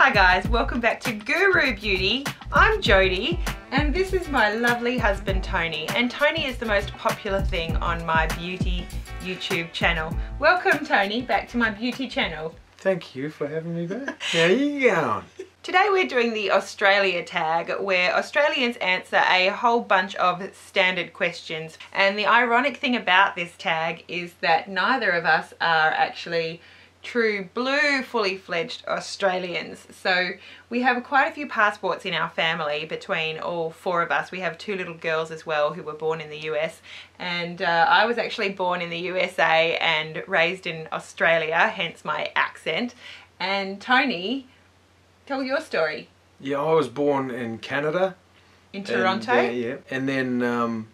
Hi guys, welcome back to GOO ROO Beauty. I'm Jodie and this is my lovely husband Tony, and Tony is the most popular thing on my beauty YouTube channel. Welcome Tony back to my beauty channel. Thank you for having me back. How you going? Today we're doing the Australia tag, where Australians answer a whole bunch of standard questions, and the ironic thing about this tag is that neither of us are actually true blue fully fledged Australians. So we have quite a few passports in our family between all four of us. We have two little girls as well who were born in the US, and I was actually born in the USA and raised in Australia, hence my accent. And Tony, tell your story. Yeah, I was born in Canada. In Toronto? And then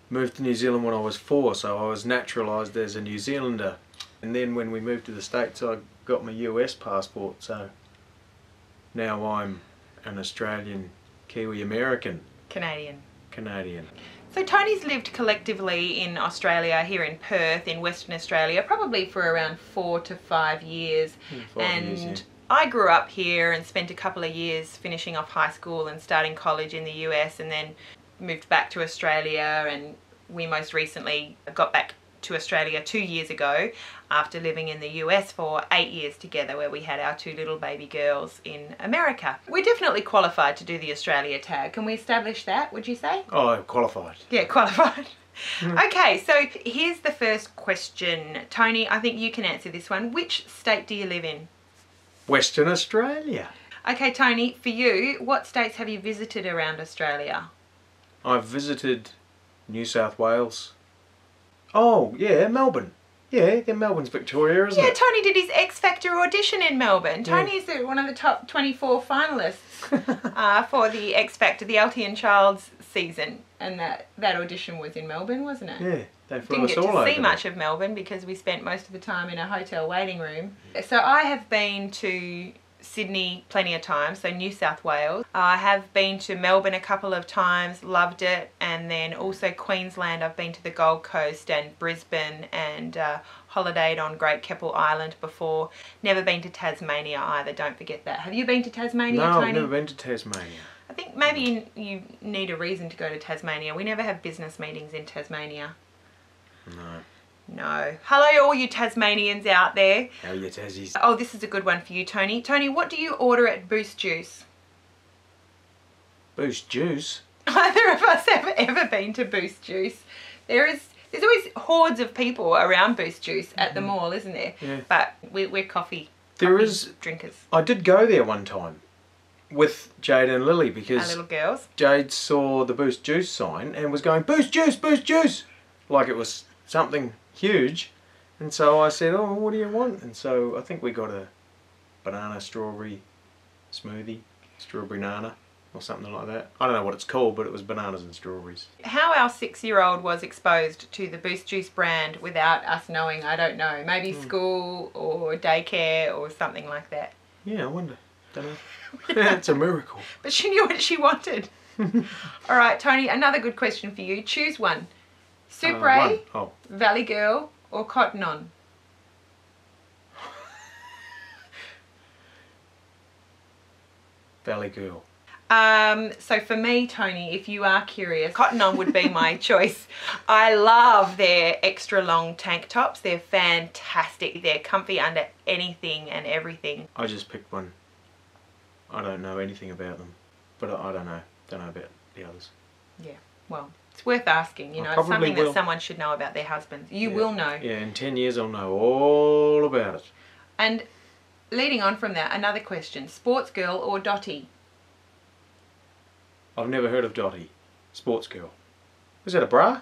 moved to New Zealand when I was 4, so I was naturalised as a New Zealander. And then when we moved to the States, I got my US passport, so now I'm an Australian, Kiwi American. Canadian. So Tony's lived collectively in Australia, here in Perth, in Western Australia, probably for around 4 to 5 years. Yeah. I grew up here and spent a couple of years finishing off high school and starting college in the US, and then moved back to Australia, and we most recently got back to Australia 2 years ago after living in the US for 8 years together, where we had our 2 little baby girls in America. We're definitely qualified to do the Australia tag. Can we establish that, would you say? Oh, qualified. Yeah, qualified. Okay, so here's the first question. Tony, I think you can answer this one. Which state do you live in? Western Australia. Okay, Tony, for you, what states have you visited around Australia? I've visited New South Wales. Oh, yeah, Melbourne. Yeah, Melbourne's Victoria, isn't it? Yeah, Tony did his X Factor audition in Melbourne. Tony's one of the top 24 finalists for the X Factor, the Alty and Childs season. And that audition was in Melbourne, wasn't it? Yeah, they flew Didn't us get all to over see much of Melbourne because we spent most of the time in a hotel waiting room. So I have been to Sydney plenty of times, so New South Wales. I have been to Melbourne a couple of times, loved it, and then also Queensland. I've been to the Gold Coast and Brisbane, and holidayed on Great Keppel Island before. Never been to Tasmania either, don't forget that. Have you been to Tasmania, No, Tony? I've never been to Tasmania. I think maybe you need a reason to go to Tasmania. We never have business meetings in Tasmania. No. Hello all you Tasmanians out there. How are you, Tassies? Oh, this is a good one for you, Tony. Tony, what do you order at Boost Juice? Boost Juice? Neither of us have ever been to Boost Juice. There's always hordes of people around Boost Juice at the mall, isn't there? Yeah. But we're coffee drinkers. I did go there one time with Jade and Lily, because our little girls. Jade saw the Boost Juice sign and was going, Boost Juice, Boost Juice! Like it was something huge. And so I said, oh, what do you want? And so I think we got a banana strawberry smoothie, strawberry nana or something like that. I don't know what it's called, but it was bananas and strawberries. How our 6-year-old was exposed to the Boost Juice brand without us knowing, I don't know. Maybe school or daycare or something like that. Yeah, I wonder. Don't know. It's a miracle. But she knew what she wanted. All right, Tony, another good question for you. Choose one. Supre, Valleygirl or Cotton On? Valleygirl. So for me, Tony, if you are curious, Cotton On would be my choice. I love their extra long tank tops. They're fantastic. They're comfy under anything and everything. I just picked one. I don't know anything about them, but I don't know. Don't know about the others. Yeah, well, it's worth asking. You know, it's something that someone should know about their husbands. You will know. Yeah, in 10 years I'll know all about it. And leading on from that, another question. Sportsgirl or Dotti? I've never heard of Dotti. Sportsgirl. Was that a bra?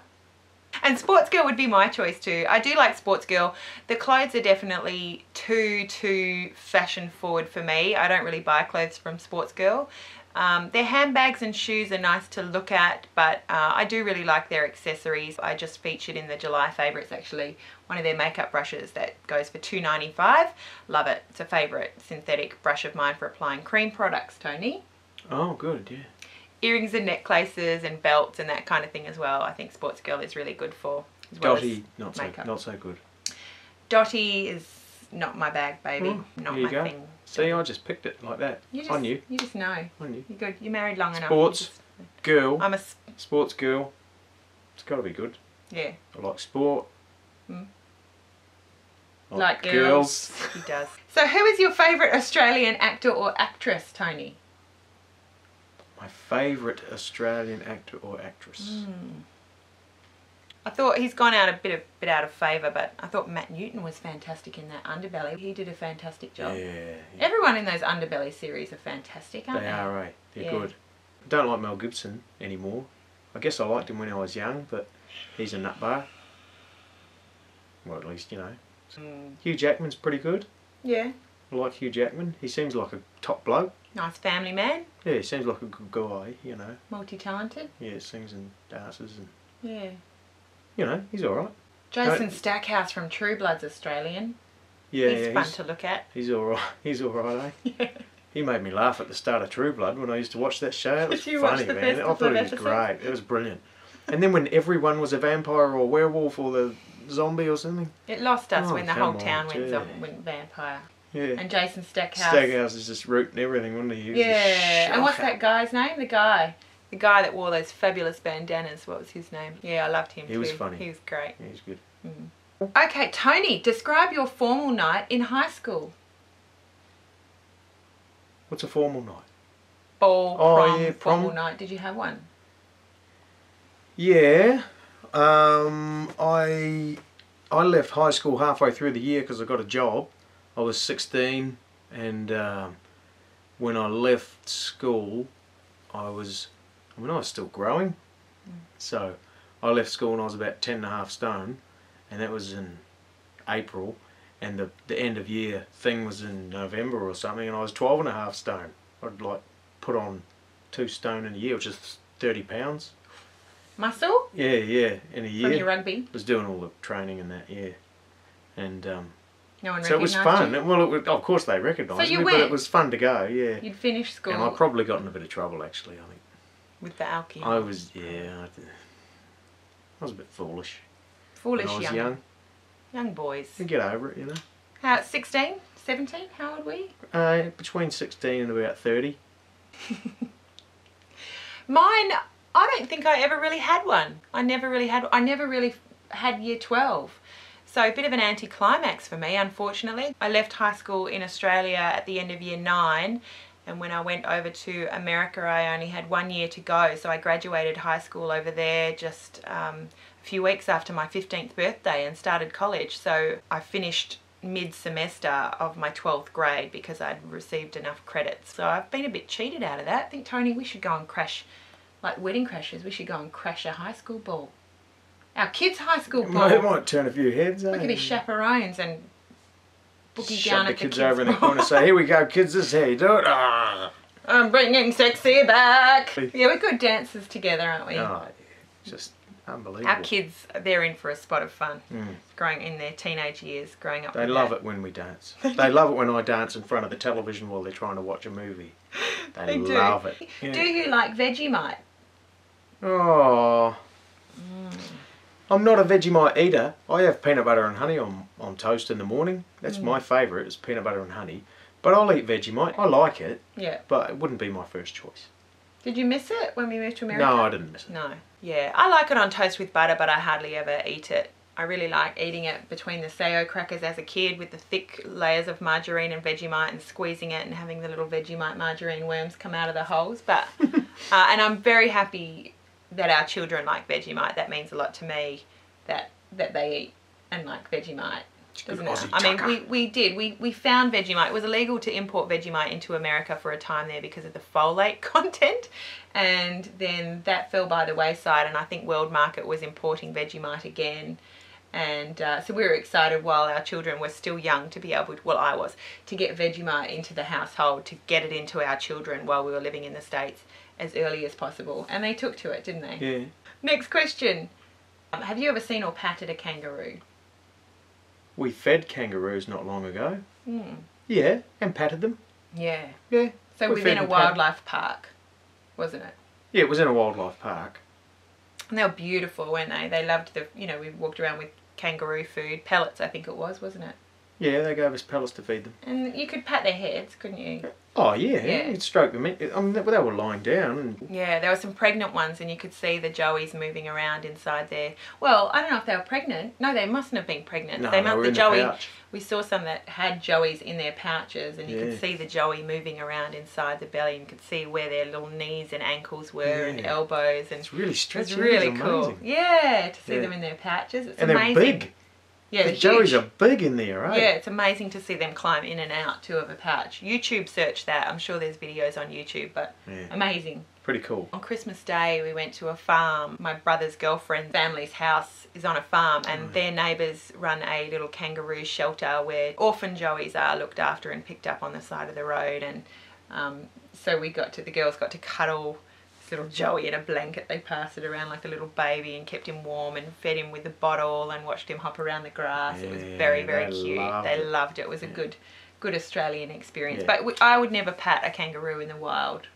And Sportsgirl would be my choice too. I do like Sportsgirl. The clothes are definitely too fashion forward for me. I don't really buy clothes from Sportsgirl. Their handbags and shoes are nice to look at, but I do really like their accessories. I just featured in the July favourites actually one of their makeup brushes that goes for $2.95. Love it. It's a favourite synthetic brush of mine for applying cream products, Tony. Oh, good, yeah. Earrings and necklaces and belts and that kind of thing as well. I think Sportsgirl is really good for, as well Dotti, as makeup. not so good. Dotti is not my bag, baby. Not there you my go. thing. See, I just picked it like that. You I knew. You just know. I knew. You're good. You're married long enough. Sports girl. I'm a... Sports girl. It's got to be good. Yeah. I like sport. Like girls. He does. So who is your favourite Australian actor or actress, Tony? My favourite Australian actor or actress. I thought he's gone out a bit out of favour, but I thought Matt Newton was fantastic in that Underbelly. He did a fantastic job. Yeah. Everyone in those Underbelly series are fantastic, aren't they? They are, eh? They're good. I don't like Mel Gibson anymore. I guess I liked him when I was young, but he's a nutbar. Well, at least, you know. Hugh Jackman's pretty good. Yeah. I like Hugh Jackman. He seems like a top bloke. Nice family man. Yeah, he seems like a good guy, you know. Multi-talented. Yeah, sings and dances and... Yeah. You know, he's alright. Jason Stackhouse from True Blood's Australian. Yeah, he's fun to look at. He's alright. He's alright, eh? Yeah. He made me laugh at the start of True Blood when I used to watch that show. It was Did you funny, watch the man. first I thought it was episodes? great. It was brilliant. And then when everyone was a vampire or werewolf or the zombie or something. It lost us when the whole town yeah. went vampire. Yeah. And Jason Stackhouse. Stackhouse is just rooting everything, wasn't he? He was Yeah. And what's that guy's name? The guy that wore those fabulous bandanas. What was his name? Yeah, I loved him too. He was funny. He was great. He was good. Okay, Tony, describe your formal night in high school. What's a formal night? Ball, Oh, prom, yeah, prom. formal night. Did you have one? Yeah. I left high school halfway through the year because I got a job. I was 16 and when I left school I was still growing. So I left school and I was about 10.5 stone, and that was in April, and the end of year thing was in November or something, and I was 12.5 stone. I'd like put on 2 stone in a year, which is 30 pounds. Muscle? Yeah, in a year. From your rugby? Was doing all the training and that, yeah. And no one so it was recognised fun. you? Well, of course they recognised So you me, went? but it was fun to go, yeah. You'd finished school? And I probably got in a bit of trouble, actually, I think. With the alcohol? I was, yeah, I was a bit foolish. Foolish when I was young boys. You get over it, you know. How, 16? 17? How old were you? Between 16 and about 30. Mine, I don't think I ever really had one. I never really had year 12. So a bit of an anticlimax for me, unfortunately. I left high school in Australia at the end of year 9, and when I went over to America I only had 1 year to go, so I graduated high school over there just a few weeks after my 15th birthday and started college. So I finished mid-semester of my 12th grade because I'd received enough credits. So I've been a bit cheated out of that. I think, Tony, we should go and crash, like wedding crashers, we should go and crash a high school ball. Our kids' high school ball. It might turn a few heads, eh? We could be chaperones and boogie down at the kids over in the ball. corner and say, here we go kids, this is how you do it. Ah. I'm bringing sexy back. Yeah, we're good dancers together, aren't we? Oh, yeah. Just unbelievable. Our kids, they're in for a spot of fun. Growing in their teenage years, growing up. They love it when we dance. They love it when I dance in front of the television while they're trying to watch a movie. They love it. Yeah. Do you like Vegemite? Oh. I'm not a Vegemite eater. I have peanut butter and honey on toast in the morning. That's my favourite, is peanut butter and honey. But I'll eat Vegemite. I like it. Yeah. But it wouldn't be my first choice. Did you miss it when we moved to America? No, I didn't miss it. No. Yeah, I like it on toast with butter, but I hardly ever eat it. I really like eating it between the Sao crackers as a kid with the thick layers of margarine and Vegemite and squeezing it and having the little Vegemite margarine worms come out of the holes. But and I'm very happy that our children like Vegemite. That means a lot to me that they eat and like Vegemite. Doesn't it? I mean, we found Vegemite. It was illegal to import Vegemite into America for a time there because of the folate content, and then that fell by the wayside, and I think World Market was importing Vegemite again. And so we were excited while our children were still young to be able to, well, I was, to get Vegemite into the household, to get it into our children while we were living in the States as early as possible. And they took to it, didn't they? Yeah. Next question. Have you ever seen or patted a kangaroo? We fed kangaroos not long ago. Yeah, and patted them. Yeah. Yeah. So within a wildlife park, wasn't it? Yeah, it was in a wildlife park. And they were beautiful, weren't they? They loved the, you know, we walked around with kangaroo food, pellets I think it was, wasn't it? Yeah, they gave us pellets to feed them. And you could pat their heads, couldn't you? Oh yeah, Yeah. you'd stroke them. I mean, they were lying down. And... Yeah, there were some pregnant ones and you could see the joeys moving around inside there. Well, I don't know if they were pregnant. No, they mustn't have been pregnant. No, they were in the pouch. We saw some that had joeys in their pouches and you could see the joey moving around inside the belly and could see where their little knees and ankles were and elbows. And it's really stretchy. It's really cool. Yeah, to see them in their pouches. It's amazing. They're big. Yeah, the joeys are big in there, right? Yeah, it's amazing to see them climb in and out too of a pouch. YouTube search that. I'm sure there's videos on YouTube, but amazing. Pretty cool. On Christmas Day, we went to a farm. My brother's girlfriend's family's house is on a farm and their neighbours run a little kangaroo shelter where orphan joeys are looked after and picked up on the side of the road. And so the girls got to cuddle little joey in a blanket. They passed it around like a little baby and kept him warm and fed him with the bottle and watched him hop around the grass. It was very, very cute. They loved it. It was a good Australian experience. But I would never pat a kangaroo in the wild.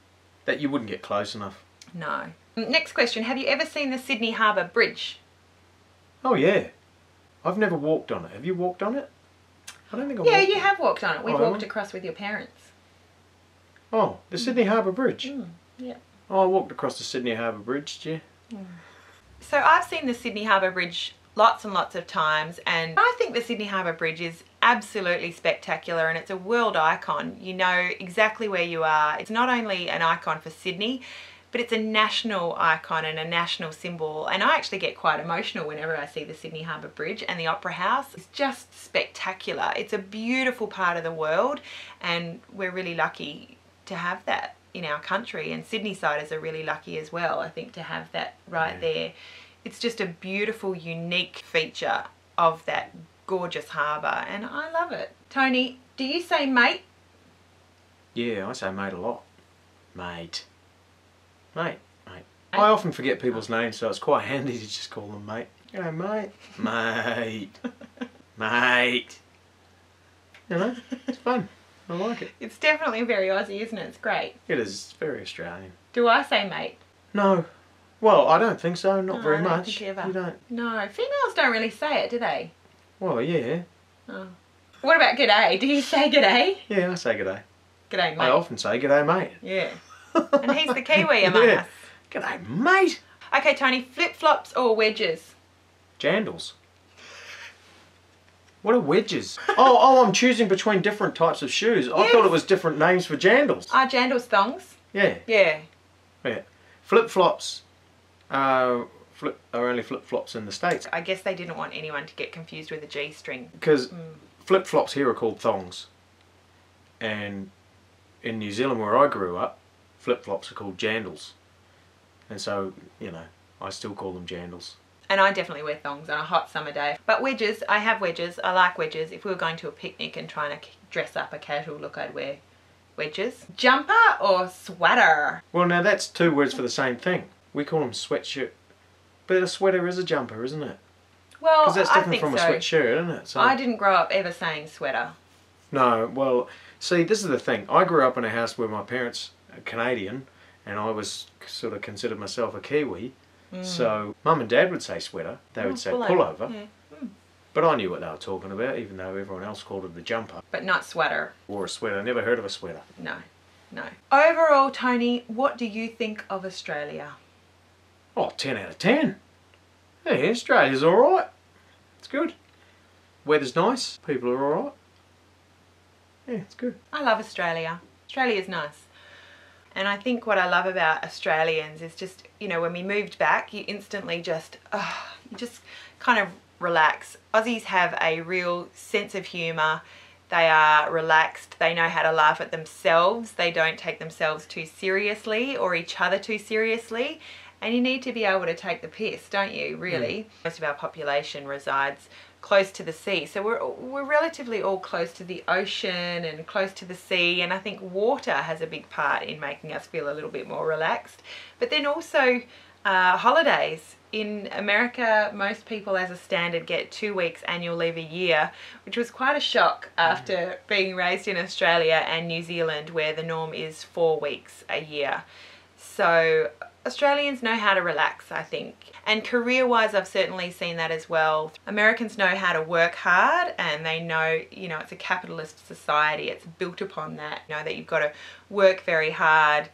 That you wouldn't get close enough. No. Next question. Have you ever seen the Sydney Harbour Bridge? Oh yeah. I've never walked on it. Have you walked on it? I don't think I've walked on it. Yeah, you have walked on it. We've walked across with your parents. Oh, the Sydney Harbour Bridge? Yeah. Oh, I walked across the Sydney Harbour Bridge, yeah. So I've seen the Sydney Harbour Bridge lots and lots of times and I think the Sydney Harbour Bridge is absolutely spectacular and it's a world icon. You know exactly where you are. It's not only an icon for Sydney, but it's a national icon and a national symbol. And I actually get quite emotional whenever I see the Sydney Harbour Bridge and the Opera House. It's just spectacular. It's a beautiful part of the world and we're really lucky to have that in our country, and Sydney siders are really lucky as well, I think, to have that right there. It's just a beautiful, unique feature of that gorgeous harbour and I love it. Tony, do you say mate? Yeah, I say mate a lot. Mate. Mate. Mate. I often forget people's names, so it's quite handy to just call them mate. G'day mate. Mate. Mate. You know, it's fun. I like it. It's definitely very Aussie, isn't it? It's great. It is. It's very Australian. Do I say mate? No. Well, I don't think so. Not very much. Think ever. You don't? No. Females don't really say it, do they? Well, yeah. Oh. What about g'day? Do you say g'day? Yeah, I say g'day. G'day, mate. I often say g'day, mate. Yeah. And he's the Kiwi among us. G'day, mate. Okay, Tony, flip-flops or wedges? Jandals. What are wedges? Oh, I'm choosing between different types of shoes. I thought it was different names for jandals. Are jandals thongs? Yeah. Yeah. Yeah. Flip-flops are only flip-flops in the States. I guess they didn't want anyone to get confused with a G-string. Because flip-flops here are called thongs. And in New Zealand, where I grew up, flip-flops are called jandals. And so, you know, I still call them jandals. And I definitely wear thongs on a hot summer day. But wedges, I have wedges. I like wedges. If we were going to a picnic and trying to dress up a casual look, I'd wear wedges. Jumper or sweater? Well, now that's two words for the same thing. We call them sweatshirt. But a sweater is a jumper, isn't it? Well, because that's different from a sweatshirt, isn't it? So, I didn't grow up ever saying sweater. No, well, see, this is the thing. I grew up in a house where my parents are Canadian and I was sort of considered myself a Kiwi. So Mum and Dad would say sweater, they would say pullover. Yeah. But I knew what they were talking about, even though everyone else called it the jumper. But not sweater. Or a sweater, I never heard of a sweater. No, no. Overall, Tony, what do you think of Australia? Oh, 10 out of 10. Yeah, Australia's alright. It's good. Weather's nice, people are alright. Yeah, it's good. I love Australia. Australia's nice. And I think what I love about Australians is just, you know, when we moved back, you instantly just, you just kind of relax. Aussies have a real sense of humour. They are relaxed. They know how to laugh at themselves. They don't take themselves too seriously or each other too seriously. And you need to be able to take the piss, don't you, really? Most of our population resides close to the sea, so we're relatively all close to the ocean and close to the sea, and I think water has a big part in making us feel a little bit more relaxed. But then also holidays. In America, most people as a standard get 2 weeks annual leave a year, which was quite a shock after being raised in Australia and New Zealand, where the norm is 4 weeks a year. So Australians know how to relax, I think. And career-wise, I've certainly seen that as well. Americans know how to work hard, and they know, you know, it's a capitalist society. It's built upon that, you know, that you've got to work very hard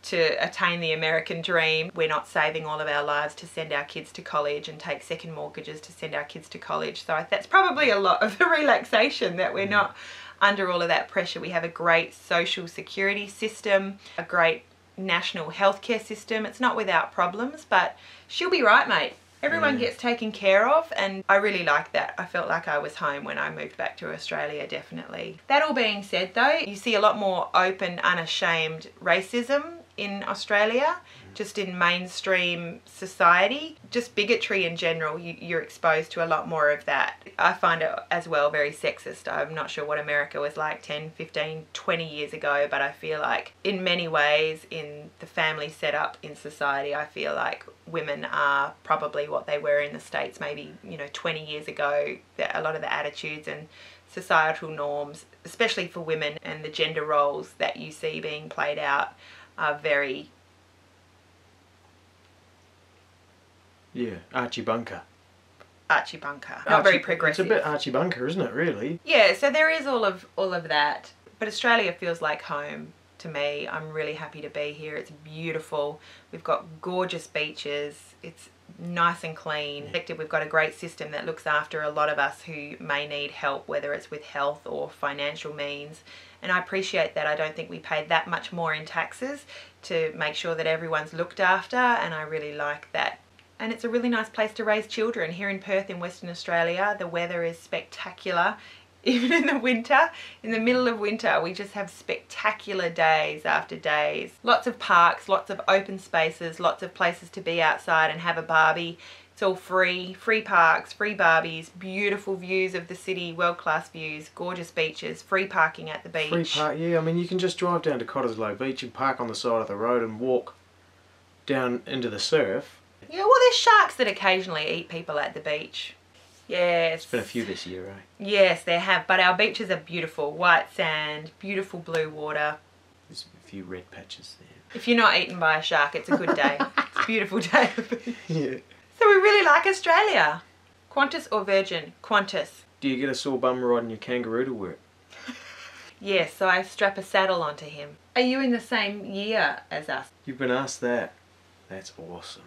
to attain the American dream. We're not saving all of our lives to send our kids to college and take second mortgages to send our kids to college. So that's probably a lot of the relaxation, that we're not under all of that pressure. We have a great social security system, a great national healthcare system. It's not without problems, but she'll be right, mate. Everyone gets taken care of, and I really like that. I felt like I was home when I moved back to Australia, definitely. That all being said though, you see a lot more open, unashamed racism in Australia, just in mainstream society. Just bigotry in general, you're exposed to a lot more of that. I find it as well very sexist. I'm not sure what America was like 10, 15, 20 years ago, but I feel like in many ways in the family setup in society, I feel like women are probably what they were in the States maybe, you know, 20 years ago. A lot of the attitudes and societal norms, especially for women, and the gender roles that you see being played out are very... Yeah, Archie Bunker. Archie Bunker. Not very progressive. It's a bit Archie Bunker, isn't it, really? Yeah, so there is all of that. But Australia feels like home to me. I'm really happy to be here. It's beautiful. We've got gorgeous beaches. It's nice and clean. We've got a great system that looks after a lot of us who may need help, whether it's with health or financial means. And I appreciate that. I don't think we pay that much more in taxes to make sure that everyone's looked after, and I really like that. And it's a really nice place to raise children. Here in Perth in Western Australia, the weather is spectacular. Even in the winter, in the middle of winter, we just have spectacular days after days. Lots of parks, lots of open spaces, lots of places to be outside and have a barbie. It's all free parks, free barbies, beautiful views of the city, world-class views, gorgeous beaches, free parking at the beach. Free park, yeah. I mean, you can just drive down to Cottesloe Beach and park on the side of the road and walk down into the surf. Yeah, well, there's sharks that occasionally eat people at the beach. Yes. There's been a few this year, eh? Yes, there have, but our beaches are beautiful. White sand, beautiful blue water. There's a few red patches there. If you're not eaten by a shark, it's a good day. It's a beautiful day. Yeah. So we really like Australia. Qantas or Virgin? Qantas. Do you get a sore bum riding your kangaroo to work? Yes, so I strap a saddle onto him. Are you in the same year as us? You've been asked that. That's awesome.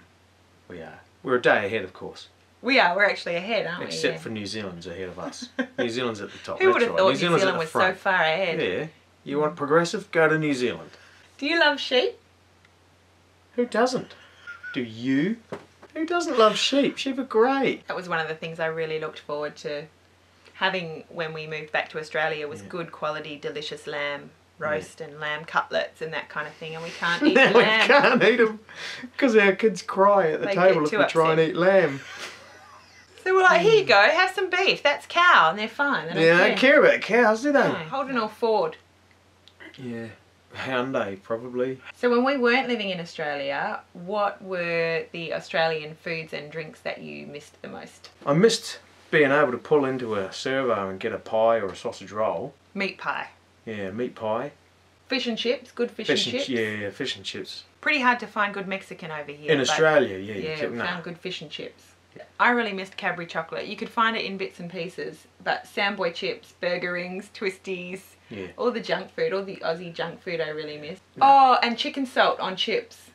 We are. We're a day ahead, of course. We are. We're actually ahead, aren't we? Except for New Zealand's ahead of us. New Zealand's at the top. Who would have thought New Zealand's Zealand was so far ahead? Yeah. You want progressive? Go to New Zealand. Do you love sheep? Who doesn't? Do you? Who doesn't love sheep? Sheep are great. That was one of the things I really looked forward to having when we moved back to Australia, was good quality, delicious lamb roast and lamb cutlets and that kind of thing, and we can't eat lamb. We can't eat them because our kids cry at the table if we try and eat lamb. So we're like, here you go, have some beef. That's cow, and they're fine. They don't care about cows, do they? No. Holden or Ford? Yeah, Hyundai probably. So when we weren't living in Australia, what were the Australian foods and drinks that you missed the most? I missed being able to pull into a servo and get a pie or a sausage roll. Meat pie. Yeah, meat pie. Fish and chips, good fish and chips. Yeah, fish and chips. Pretty hard to find good Mexican over here. In Australia, yeah. Yeah, we found good fish and chips. I really missed Cadbury chocolate. You could find it in bits and pieces, but Samboy chips, burger rings, twisties, all the junk food, all the Aussie junk food I really missed. Yeah. Oh, and chicken salt on chips.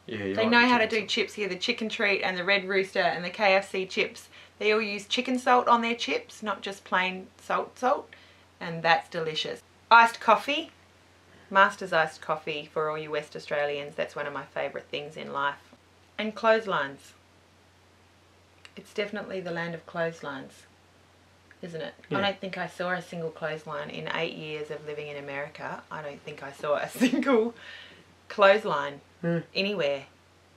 Yeah, they know how to do chips here. The Chicken Treat and the Red Rooster and the KFC chips. They all use chicken salt on their chips, not just plain salt. And that's delicious. Iced coffee. Master's iced coffee for all you West Australians. That's one of my favourite things in life. And clotheslines. It's definitely the land of clotheslines, isn't it? Yeah. I don't think I saw a single clothesline in 8 years of living in America. I don't think I saw a single clothesline anywhere.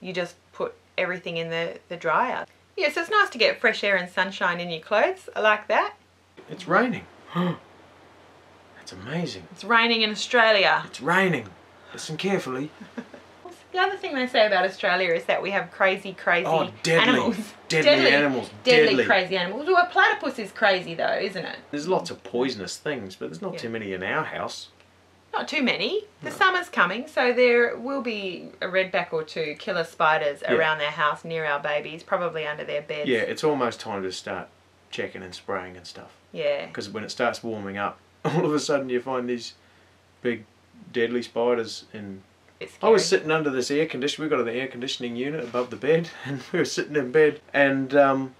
You just put everything in the dryer. Yeah, so it's nice to get fresh air and sunshine in your clothes. I like that. It's raining. That's amazing. It's raining in Australia. It's raining. Listen carefully. The other thing they say about Australia is that we have crazy animals. Deadly animals. Deadly crazy animals. Well, a platypus is crazy though, isn't it? There's lots of poisonous things, but there's not too many in our house. Not too many. The summer's coming, so there will be a redback or two killer spiders around their house near our babies, probably under their beds. Yeah, it's almost time to start checking and spraying and stuff. Yeah. Because when it starts warming up, all of a sudden you find these big deadly spiders. And I was sitting under this air conditioner. We've got an air conditioning unit above the bed, and we were sitting in bed, and the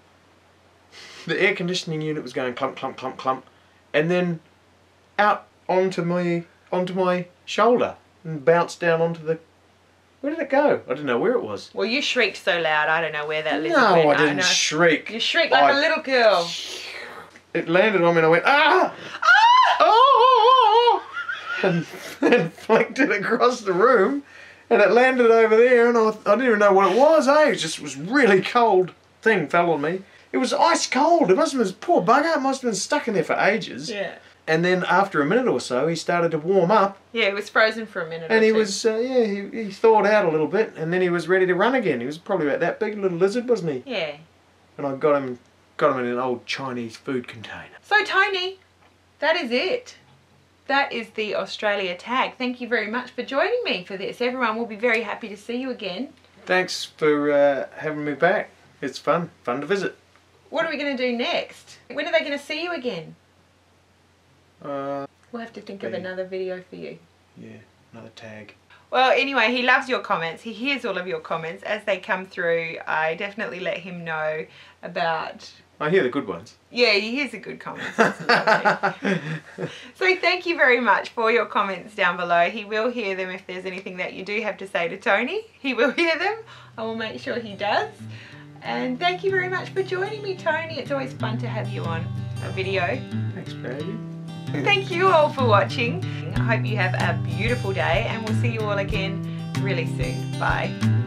air conditioning unit was going clump, clump, clump, clump, and then out onto my shoulder and bounced down onto the... Where did it go? I didn't know where it was. Well, you shrieked so loud, I don't know where that lizard went. No, I didn't shriek. You shrieked like a little girl. It landed on me and I went, ah! Ah! Oh! And flicked it across the room, and it landed over there, and I didn't even know what it was, eh? It just was really cold thing fell on me. It was ice cold. It must have been, poor bugger, it must have been stuck in there for ages. Yeah. And then after a minute or so, he started to warm up. Yeah, he was frozen for a minute and or he two. was, he thawed out a little bit, and then he was ready to run again. He was probably about that big, little lizard, wasn't he? Yeah. And I got him in an old Chinese food container. So Tony, that is it. That is the Australia tag. Thank you very much for joining me for this. Everyone will be very happy to see you again. Thanks for having me back. It's fun to visit. What are we going to do next? When are they going to see you again? We'll have to think of another video for you. Yeah, another tag. Well, anyway, he loves your comments. He hears all of your comments. As they come through, I definitely let him know about... I hear the good ones. Yeah, he hears the good comments. So thank you very much for your comments down below. He will hear them if there's anything that you do have to say to Tony. He will hear them. I will make sure he does. And thank you very much for joining me, Tony. It's always fun to have you on a video. Thanks, baby. Thank you all for watching. I hope you have a beautiful day, and we'll see you all again really soon. Bye.